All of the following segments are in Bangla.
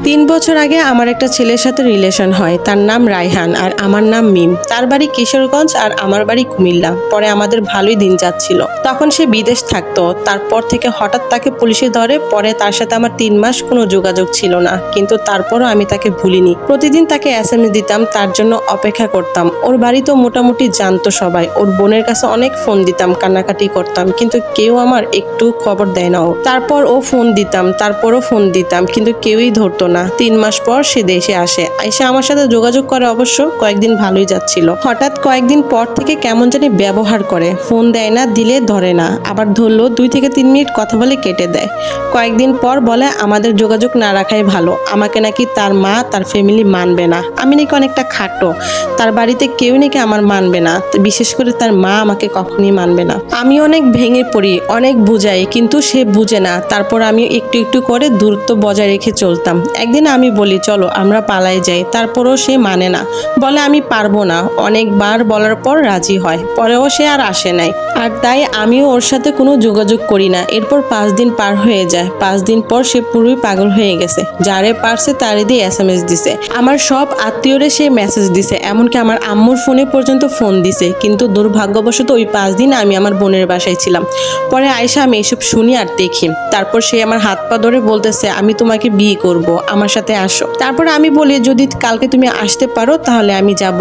3 বছর আগে আমার একটা ছেলের সাথে রিলেশন হয়। তার নাম রায়হান আর আমার নাম মিম। তার বাড়ি কিশোরগঞ্জ আর আমার বাড়ি কুমিল্লা। পরে আমাদের ভালোই দিন যাচ্ছিল। তখন সে বিদেশ থাকতো। তারপর থেকে হঠাৎ তাকে পুলিশে ধরে। পরে তার সাথে আমার 3 মাস কোনো যোগাযোগ ছিল না, কিন্তু তারপরও আমি তাকে ভুলিনি। প্রতিদিন তাকে SMS দিতাম, তার জন্য অপেক্ষা করতাম। ওর বাড়ি তো মোটামুটি জানতো সবাই। ওর বোনের কাছে অনেক ফোন দিতাম, কান্নাকাটি করতাম, কিন্তু কেউ আমার একটু খবর দেয় না। তারপর ও ফোন দিতাম, তারপরও ফোন দিতাম, কিন্তু কেউই ধরতো না। 3 মাস পর সে দেশে আসে। আইসা আমার সাথে যোগাযোগ করে। অবশ্য কয়েকদিন ভালোই যাচ্ছিল। হঠাৎ কয়েকদিন পর থেকে কেমন জানি ব্যবহার করে। ফোন দেয় না, দিলে ধরে না, আবার ধরলো 2 থেকে 3 মিনিট কথা বলে কেটে দেয়। কয়েকদিন পর বলে আমাদের যোগাযোগ না রাখাই ভালো। আমাকে নাকি তার মা, তার ফ্যামিলি মানবে না। আমি নাকি অনেকটা খাটো, তার বাড়িতে কেউ নাকি আমার মানবে না, বিশেষ করে তার মা আমাকে কখনই মানবে না। আমি অনেক ভেঙে পড়ি, অনেক বুঝাই, কিন্তু সে বুঝে না। তারপর আমি একটু একটু করে দূরত্ব বজায় রেখে চলতাম। একদিন আমি বলি চলো আমরা পালাই যাই, তারপরও সে মানে না, বলে আমি পারবো না। অনেকবার বলার পর রাজি হয়, পরেও সে আর আসে নাই। আর তাই আমিও ওর সাথে কোনো যোগাযোগ করি না। এরপর 5 দিন পার হয়ে যায়। 5 দিন পর সে পুরোই পাগল হয়ে গেছে। যারে পারছে তারে দিয়ে SMS দিছে। আমার সব আত্মীয়রে সে মেসেজ দিছে, এমনকি আমার আম্মুর ফোনে পর্যন্ত ফোন দিছে। কিন্তু দুর্ভাগ্যবশত ওই 5 দিন আমি আমার বোনের বাসায় ছিলাম। পরে আয়সা আমি এসব শুনি আর দেখি। তারপর সে আমার হাত পা ধরে বলতেছে আমি তোমাকে বিয়ে করব, আমার সাথে আসো। তারপর আমি বলি যদি কালকে তুমি আসতে পারো তাহলে আমি যাব।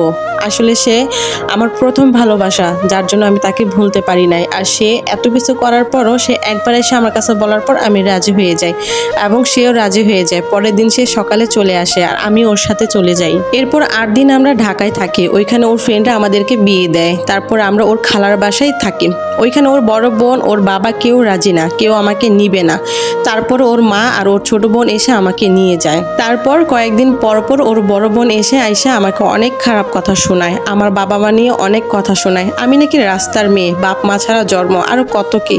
আসলে সে আমার প্রথম ভালোবাসা, যার জন্য আমি তাকে ভুলতে পারি নাই। আর সে এত কিছু করার পরও সে একবার এসে আমার কাছে বলার পর আমি রাজি হয়ে যাই, এবং সেও রাজি হয়ে যায়। পরের দিন সে সকালে চলে আসে আর আমি ওর সাথে চলে যাই। এরপর 8 দিন আমরা ঢাকায় থাকি। ওইখানে ওর ফ্রেন্ডরা আমাদেরকে বিয়ে দেয়। তারপর আমরা ওর খালার বাসায় থাকি। ওইখানে ওর বড় বোন, ওর বাবা কেউ রাজি না, কেউ আমাকে নিবে না। তারপর ওর মা আর ওর ছোট বোন এসে আমাকে নিয়ে যায়। তারপর কয়েকদিন পর ওর বড় বোন এসে আইসা আমাকে অনেক খারাপ কথা শোনায়। আমার বাবা মা নিয়ে অনেক কথা শোনায়, আমি নাকি রাস্তার মেয়ে, বাপ মা ছাড়া জন্ম, আরো কত কি।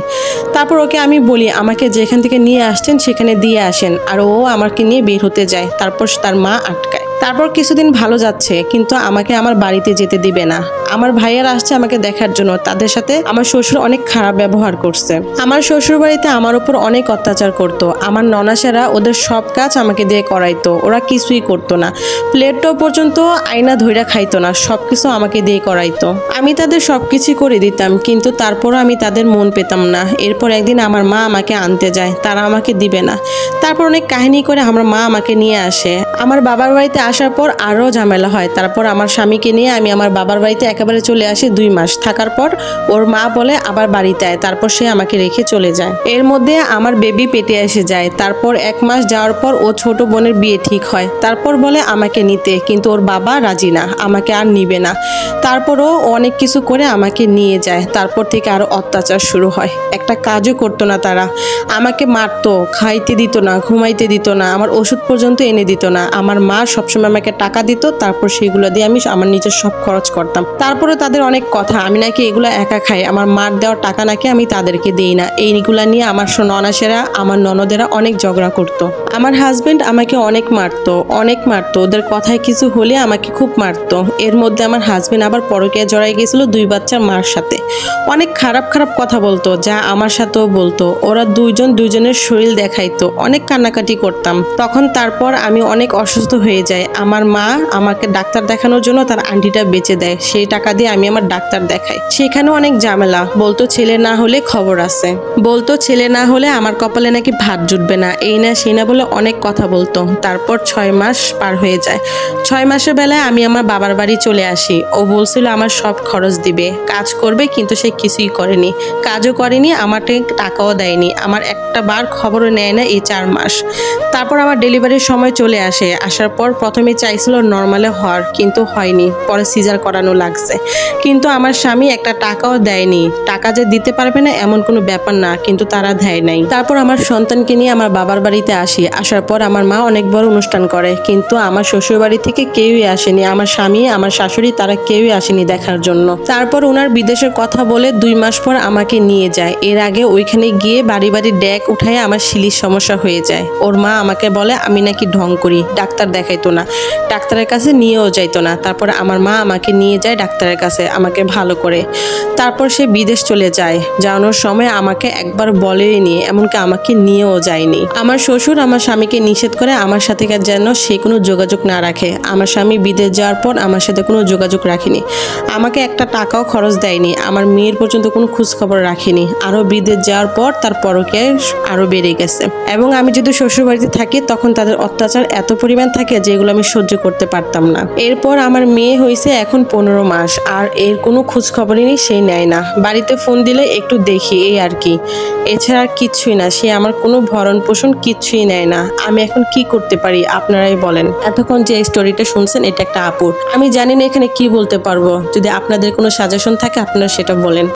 তারপর ওকে আমি বলি আমাকে যেখান থেকে নিয়ে আসছেন সেখানে দিয়ে আসেন, আর ও আমাকে নিয়ে বের হতে যায়। তারপর তার মা আটকায়। তারপর কিছুদিন ভালো যাচ্ছে, কিন্তু আমাকে আমার বাড়িতে যেতে দিবে না। আমার ভাইয়ারা আসছে আমাকে দেখার জন্য, তাদের সাথে আমার শ্বশুর অনেক খারাপ ব্যবহার করছে। আমার শ্বশুর বাড়িতে আমার উপর অনেক অত্যাচার করতো। আমার ননাসেরা ওদের সব কাজ আমাকে দিয়ে করাইতো, ওরা কিছুই করতো না। প্লেটটাও পর্যন্ত আয়না ধইরা খাইতো না, সবকিছু আমাকে দিয়ে করাইতো। আমি তাদের সবকিছু করে দিতাম, কিন্তু তারপরও আমি তাদের মন পেতাম না। এরপর একদিন আমার মা আমাকে আনতে যায়, তারা আমাকে দিবে না। তারপর অনেক কাহিনী করে আমার মা আমাকে নিয়ে আসে। আমার বাবার বাড়িতে আসার পর আরও ঝামেলা হয়। তারপর আমার স্বামীকে নিয়ে আমি আমার বাবার বাড়িতে একেবারে চলে আসি। 2 মাস থাকার পর ওর মা বলে আবার বাড়িতে আয়, তারপর সে আমাকে রেখে চলে যায়। এর মধ্যে আমার বেবি পেটে এসে যায়। তারপর 1 মাস যাওয়ার পর ও ছোট বোনের বিয়ে ঠিক হয়। তারপর বলে আমাকে নিতে, কিন্তু ওর বাবা রাজি না, আমাকে আর নিবে না। তারপরও অনেক কিছু করে আমাকে নিয়ে যায়। তারপর থেকে আরো অত্যাচার শুরু হয়। একটা কাজও করতো না তারা, আমাকে মারতো, খাইতে দিত না, ঘুমাইতে দিত না, আমার ওষুধ পর্যন্ত এনে দিত না। আমার মা সবসময় আমাকে টাকা দিত, তারপর সেগুলো দিয়ে আমি আমার নিজের সব খরচ করতাম। তারপরে তাদের অনেক কথা, আমি নাকি এগুলো একা খাই, আমার মার দেওয়ার টাকা নাকি আমি তাদেরকে দিই না। এইগুলা নিয়ে আমার ননাসেরা, আমার ননদেরা অনেক ঝগড়া করতো। আমার হাজবেন্ড আমাকে অনেক মারতো, ওদের কথায় কিছু হলে আমাকে খুব মারতো। এর মধ্যে আমার হাজবেন্ড আবার পরকীয়া জড়াই গেছিল 2 বাচ্চার মার সাথে। অনেক খারাপ খারাপ কথা বলতো, যা আমার সাথেও বলতো। ওরা দুইজনের শরীর দেখাইতো, অনেক কান্নাকাটি করতাম তখন। তারপর আমি অনেক অসুস্থ হয়ে যাই। আমার মা আমাকে ডাক্তার দেখানোর জন্য তার আন্টিটা বেচে দেয়, সেই টাকা দিয়ে আমি আমার ডাক্তার দেখাই। সেখানেও অনেক ঝামেলা, বলতো ছেলে না হলে খবর আছে, বলতো ছেলে না হলে আমার কপালে নাকি ভাত জুটবে না, এই না সেই না বলে অনেক কথা বলতো। তারপর 6 মাস পার হয়ে যায়। 6 মাসের বেলায় আমি আমার বাবার বাড়ি চলে আসি। ও বলছিল আমার সব খরচ দিবে, কাজ করবে, কিন্তু সে কিছুই করেনি, কাজও করেনি, আমাকে টাকাও দেয়নি, আমার একটা বার খবরও নেয় না এই 4 মাস। তারপর আমার ডেলিভারির সময় চলে আসে। আসার পর প্রথমে চাইছিল নর্মালে হওয়ার, কিন্তু হয়নি, পরে সিজার করানো লাগছে। কিন্তু আমার স্বামী একটা টাকাও দেয়নি। টাকা যে দিতে পারবে না এমন কোনো ব্যাপার না, কিন্তু তারা দেয় নাই। তারপর আমার সন্তানকে নিয়ে আমার বাবার বাড়িতে আসি। আসার পর আমার মা অনেক বড় অনুষ্ঠান করে, কিন্তু আমার শ্বশুর বাড়ি থেকে কেউই আসেনি। আমার স্বামী, আমার শাশুড়ি, তারা কেউই আসেনি দেখার জন্য। তারপর ওনার বিদেশের কথা বলে 2 মাস পর আমাকে নিয়ে যায়। এর আগে ওইখানে গিয়ে বাড়ি বাড়ি ড্যাক উঠায় আমার শিলির সমস্যা হয়ে যায়। ওর মা আমাকে বলে আমি নাকি ঢং করি, ডাক্তার দেখাইতো না। ডাক্তারের কাছে নিয়েও যাইতো না। তারপর আমার মা আমাকে নিয়ে যায় ডাক্তারের কাছে, আমাকে ভালো করে। তারপর সে বিদেশ চলে যায়। যাওয়ানোর সময় আমাকে একবার বলেনি, এমনকি আমাকে নিয়েও যায়নি। আমার শ্বশুর আমার স্বামীকে নিষেধ করে আমার সাথে যেন সে কোনো যোগাযোগ না রাখে। আমার স্বামী বিদেশ যাওয়ার পর আমার সাথে কোনো যোগাযোগ রাখেনি, আমাকে একটা টাকাও খরচ দেয়নি, আমার মেয়ের পর্যন্ত কোনো খোঁজখবর রাখেনি। আরও বিদেশ যাওয়ার পর তার পরকে আরও বেড়ে গেছে। এবং আমি যদি শ্বশুর বাড়িতে থাকি তখন তাদের অত্যাচার এত পরিমাণ থাকে যেগুলো আমি সহ্য করতে পারতাম না। এরপর আমার মেয়ে হয়েছে এখন 15 মাস, আর এর কোনো খোঁজখবরই নেই, সে নেয় না। বাড়িতে ফোন দিলে একটু দেখি, এই আর কি, এছাড়া আর কিচ্ছুই না। সে আমার কোনো ভরণ পোষণ কিচ্ছুই নেয় না। আমি এখন কি করতে পারি আপনারাই বলেন। এতক্ষণ যে স্টোরিটা শুনছেন এটা একটা আপুর, আমি জানি না এখানে কি বলতে পারবো। যদি আপনাদের কোনো সাজেশন থাকে আপনারা সেটা বলেন।